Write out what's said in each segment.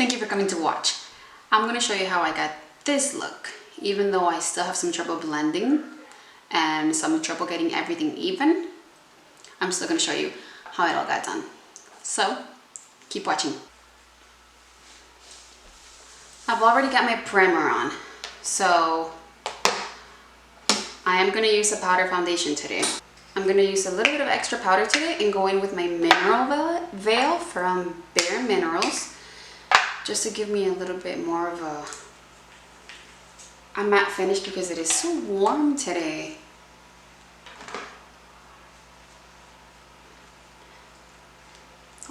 Thank you for coming to watch. I'm going to show you how I got this look. Even though I still have some trouble blending and some trouble getting everything even, I'm still going to show you how it all got done. So, keep watching. I've already got my primer on, so I am going to use a powder foundation today. I'm going to use a little bit of extra powder today and go in with my mineral veil from Bare Minerals, just to give me a little bit more of a matte finish because it is so warm today.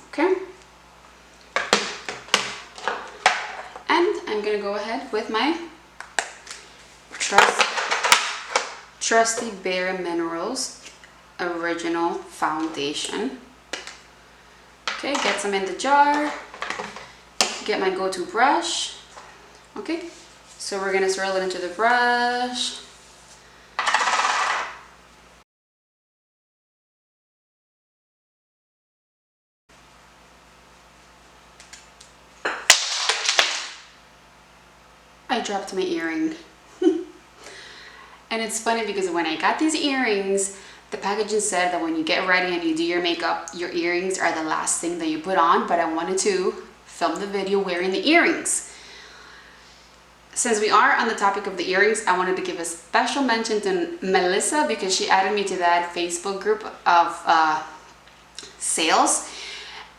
Okay. And I'm going to go ahead with my trusty Bare Minerals Original Foundation. Okay, get some in the jar. Get my go-to brush. Okay, so we're gonna swirl it into the brush. I dropped my earring. And it's funny because when I got these earrings, the packaging said that when you get ready and you do your makeup, your earrings are the last thing that you put on, but I wanted to film the video wearing the earrings. Since we are on the topic of the earrings, I wanted to give a special mention to Melissa because she added me to that Facebook group of sales,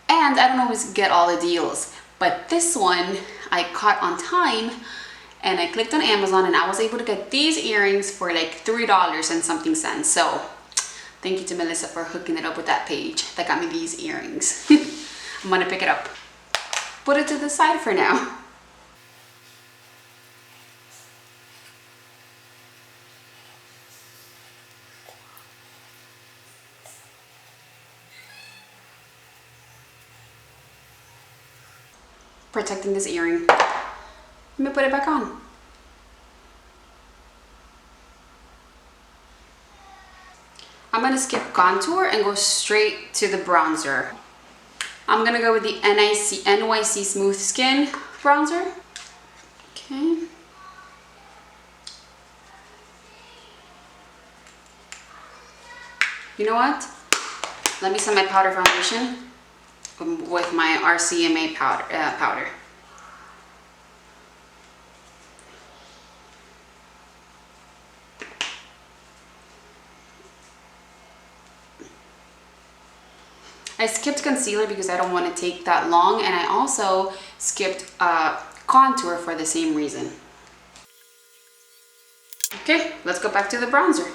and I don't always get all the deals, but this one I caught on time and I clicked on Amazon and I was able to get these earrings for like $3 and something cents. So thank you to Melissa for hooking it up with that page that got me these earrings. I'm gonna pick it up. Put it to the side for now. Protecting this earring. Let me put it back on. I'm gonna skip contour and go straight to the bronzer. I'm gonna go with the NYC Smooth Skin bronzer. Okay. You know what? Let me set my powder foundation with my RCMA powder. I skipped concealer because I don't want to take that long, and I also skipped contour for the same reason. Okay, let's go back to the bronzer.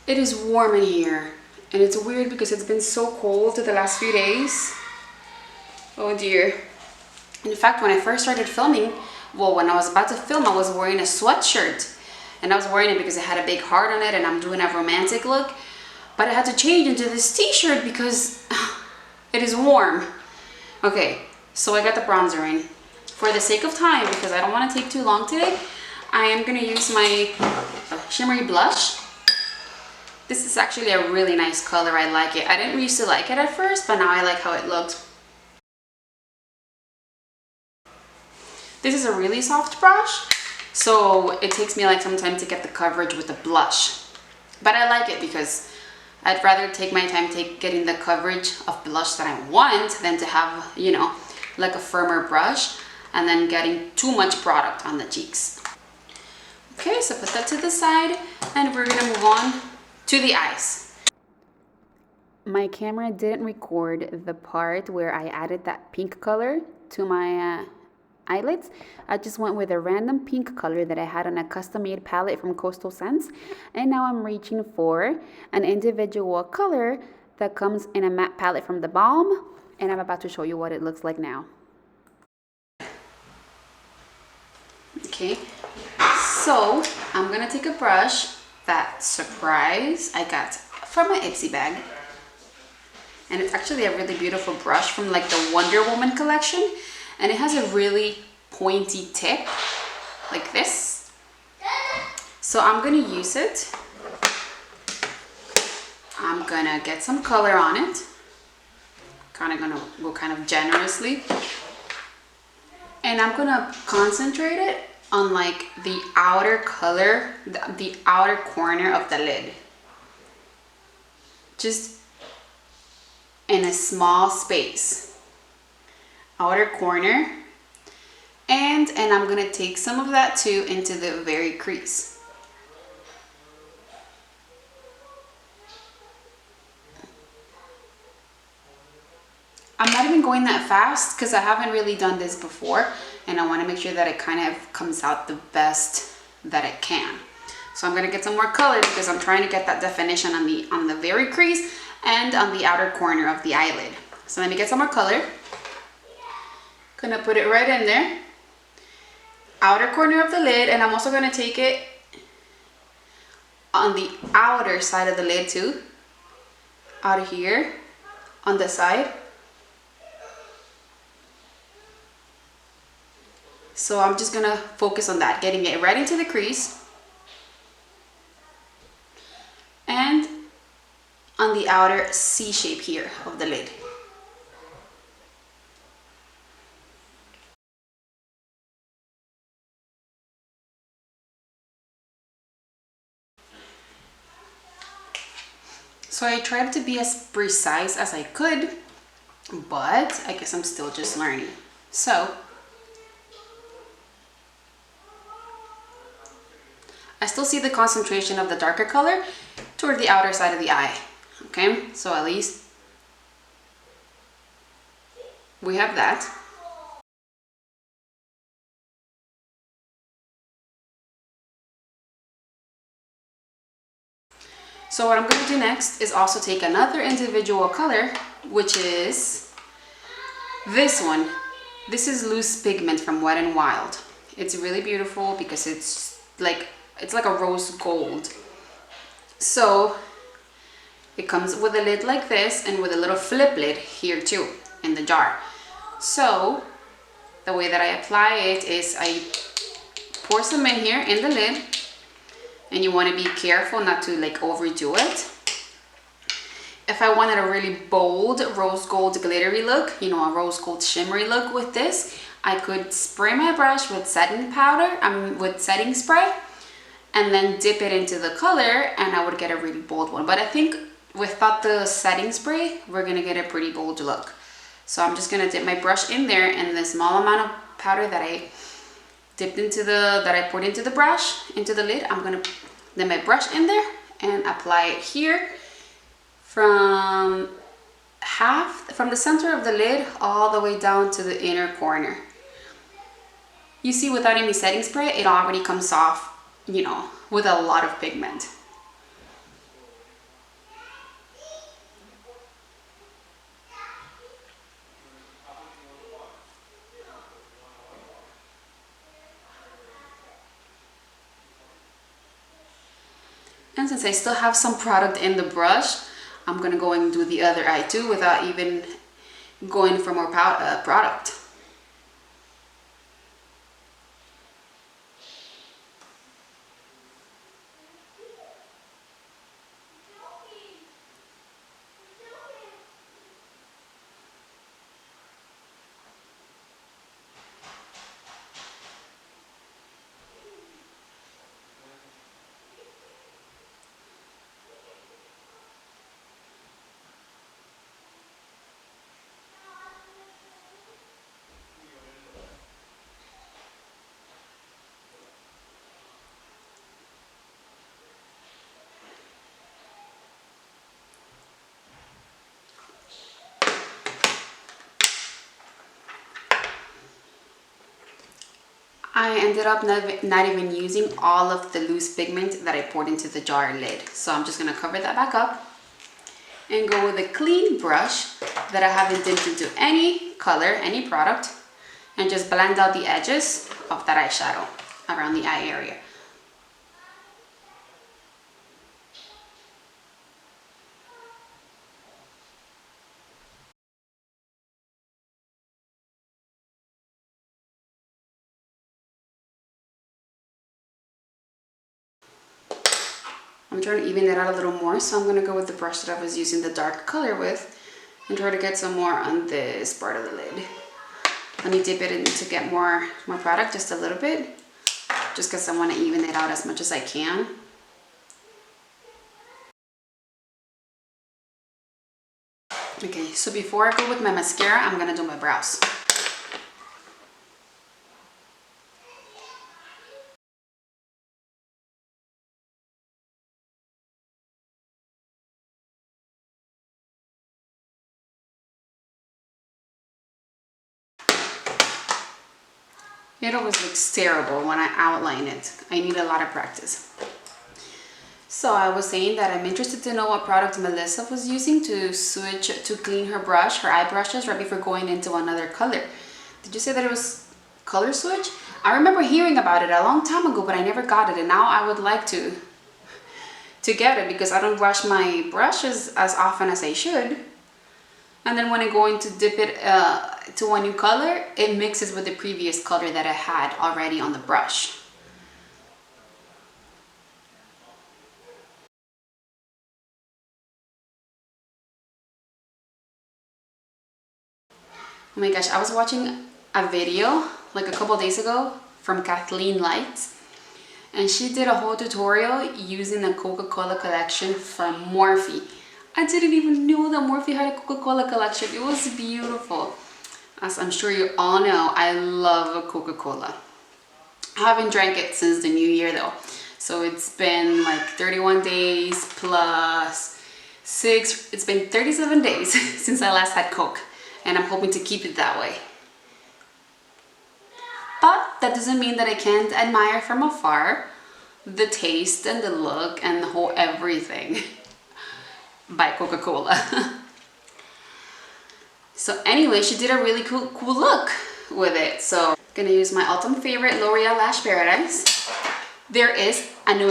It is warm in here, and it's weird because it's been so cold the last few days. Oh dear. In fact, when I first started filming, well, when I was about to film, I was wearing a sweatshirt. And I was wearing it because it had a big heart on it and I'm doing a romantic look. But I had to change into this t-shirt because it is warm. Okay, so I got the bronzer in. For the sake of time, because I don't want to take too long today, I am going to use my shimmery blush. This is actually a really nice color. I like it. I didn't used to like it at first, but now I like how it looks. This is a really soft brush, so it takes me like some time to get the coverage with the blush. But I like it because I'd rather take my time getting the coverage of blush that I want than to have, you know, like a firmer brush and then getting too much product on the cheeks. Okay, so put that to the side and we're gonna move on to the eyes. My camera didn't record the part where I added that pink color to my eyelids. I just went with a random pink color that I had on a custom-made palette from Coastal Scents, and now I'm reaching for an individual color that comes in a matte palette from The Balm, and I'm about to show you what it looks like now. Okay, so I'm gonna take a brush, that surprise I got from my Ipsy bag, and it's actually a really beautiful brush from like the Wonder Woman collection. And it has a really pointy tip like this. So I'm gonna use it. I'm gonna get some color on it. Gonna go kind of generously. And I'm gonna concentrate it on like the outer color, the outer corner of the lid. Just in a small space. Outer corner. And I'm gonna take some of that too into the very crease. I'm not even going that fast because I haven't really done this before, and I want to make sure that it kind of comes out the best that it can. So I'm going to get some more color because I'm trying to get that definition on the very crease and on the outer corner of the eyelid. So let me get some more color. Gonna put it right in there. Outer corner of the lid, and I'm also going to take it on the outer side of the lid too. Out of here on the side. So I'm just gonna focus on that, getting it right into the crease and on the outer C shape here of the lid. So I tried to be as precise as I could, but I guess I'm still just learning. So I still see the concentration of the darker color toward the outer side of the eye. Okay, so at least we have that. So what I'm going to do next is also take another individual color, which is this one. This is Loose Pigment from Wet n Wild. It's really beautiful because it's like a rose gold. So it comes with a lid like this and with a little flip lid here too in the jar. So the way that I apply it is I pour some in here in the lid, and you want to be careful not to like overdo it. If I wanted a really bold rose gold glittery look, you know, a rose gold shimmery look with this, I could spray my brush with setting powder, with setting spray, and then dip it into the color, and I would get a really bold one. But I think without the setting spray, we're gonna get a pretty bold look. So I'm just gonna dip my brush in there, and the small amount of powder that I poured into the brush, into the lid, I'm gonna dip my brush in there and apply it here from the center of the lid all the way down to the inner corner. You see, without any setting spray, it already comes off, you know, with a lot of pigment. And since I still have some product in the brush, I'm gonna go and do the other eye too without even going for more product. I ended up not even using all of the loose pigment that I poured into the jar lid. So I'm just gonna cover that back up and go with a clean brush that I haven't dipped into any color, any product, and just blend out the edges of that eyeshadow around the eye area. I'm trying to even it out a little more, so I'm going to go with the brush that I was using the dark color with and try to get some more on this part of the lid. Let me dip it in to get more product, just a little bit, just because I want to even it out as much as I can. Okay, so before I go with my mascara, I'm going to do my brows. It always looks terrible when I outline it. I need a lot of practice. So I was saying that I'm interested to know what product Melissa was using to clean her eye brushes right before going into another color. Did you say that it was color switch? I remember hearing about it a long time ago, but I never got it, and now I would like to get it because I don't brush my brushes as often as I should. And then when I go in to dip it to a new color, it mixes with the previous color that I had already on the brush. Oh my gosh, I was watching a video like a couple days ago from Kathleen Lights, and she did a whole tutorial using the Coca-Cola collection from Morphe. I didn't even know that Morphe had a Coca-Cola collection. It was beautiful. As I'm sure you all know, I love a Coca-Cola. I haven't drank it since the new year though. So it's been like 31 days plus 6, it's been 37 days since I last had Coke. And I'm hoping to keep it that way. But that doesn't mean that I can't admire from afar the taste and the look and the whole everything by Coca-Cola. So anyway, she did a really cool look with it. So I'm gonna use my all-time favorite L'Oreal Lash Paradise. There is a new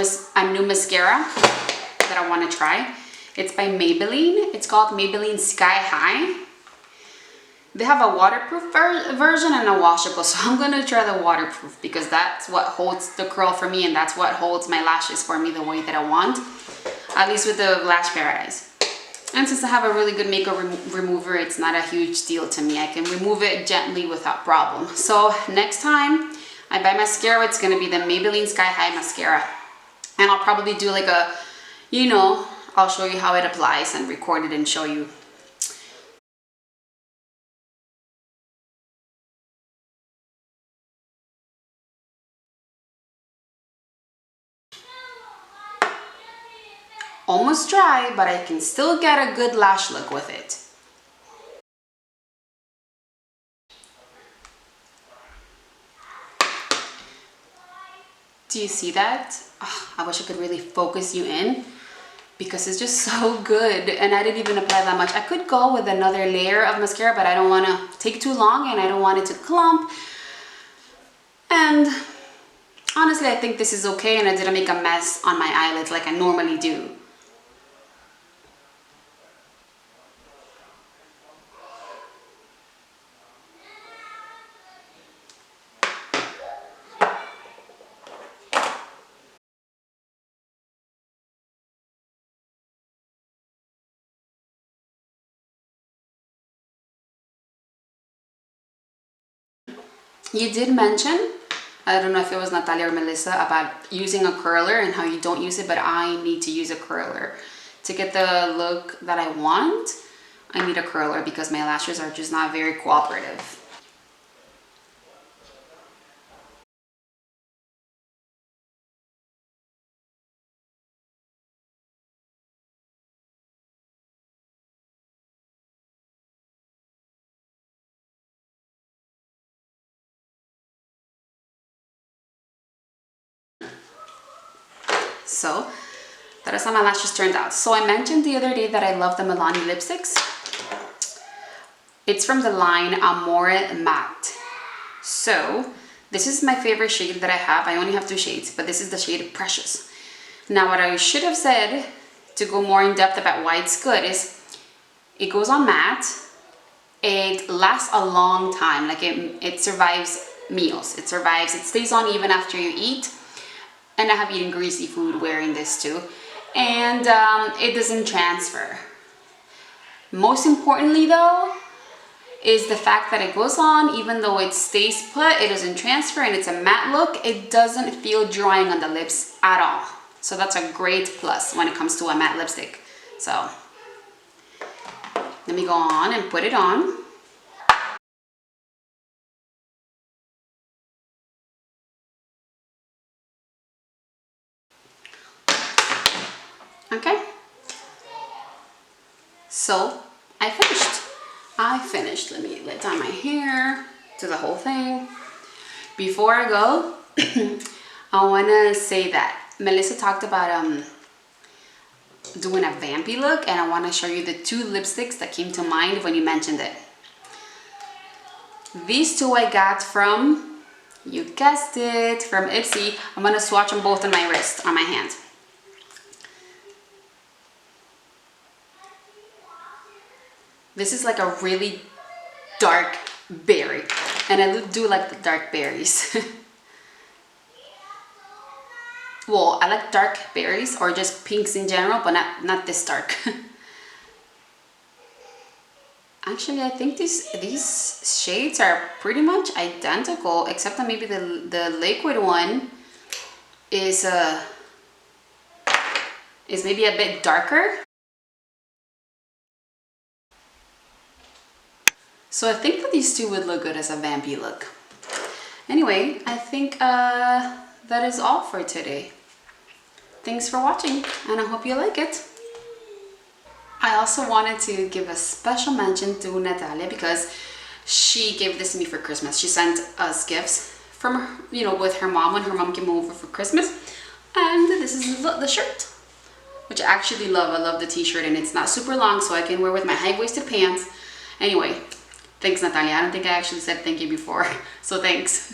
mascara that I want to try. It's by Maybelline. It's called Maybelline Sky High. They have a waterproof version and a washable, so I'm gonna try the waterproof because that's what holds the curl for me and that's what holds my lashes for me the way that I want, at least with the Lash Paradise. And since I have a really good makeup remover, it's not a huge deal to me. I can remove it gently without problem. So next time I buy mascara, it's gonna be the Maybelline Sky High mascara. And I'll probably do like a, I'll show you how it applies and record it and show you. Almost dry, but I can still get a good lash look with it. Do you see that? Oh, I wish I could really focus you in because it's just so good, and I didn't even apply that much. I could go with another layer of mascara, but I don't want to take too long and I don't want it to clump. And honestly, I think this is okay, and I didn't make a mess on my eyelids like I normally do. You did mention, I don't know if it was Natalia or Melissa, about using a curler and how you don't use it, but I need to use a curler. To get the look that I want, I need a curler because my lashes are just not very cooperative. So that is how my lashes turned out. So I mentioned the other day that I love the Milani lipsticks. It's from the line Amore Matte. So this is my favorite shade that I have. I only have 2 shades, but this is the shade Precious. Now what I should have said to go more in depth about why it's good is it goes on matte. It lasts a long time. Like it survives meals. It stays on even after you eat. And I have eaten greasy food wearing this too. and it doesn't transfer. Most importantly though, is the fact that it goes on, even though it stays put, it doesn't transfer, and it's a matte look, it doesn't feel drying on the lips at all. So that's a great plus when it comes to a matte lipstick. So let me go on and put it on. Okay, so I finished. Let me let down my hair to the whole thing. Before I go, I want to say that Melissa talked about doing a vampy look, and I want to show you the two lipsticks that came to mind when you mentioned it. These two I got from, you guessed it, from Ipsy. I'm going to swatch them both on my wrist, on my hand. This is like a really dark berry, and I do like the dark berries. Well, I like dark berries or just pinks in general, but not this dark. Actually, I think these shades are pretty much identical, except that maybe the liquid one is maybe a bit darker. So I think that these two would look good as a vampy look. Anyway, I think that is all for today. Thanks for watching, and I hope you like it. I also wanted to give a special mention to Natalia because she gave this to me for Christmas. She sent us gifts from, with her mom when her mom came over for Christmas. And this is the shirt, which I actually love. I love the t-shirt, and it's not super long, so I can wear with my high-waisted pants. Anyway, thanks, Natalia. I don't think I actually said thank you before, so thanks.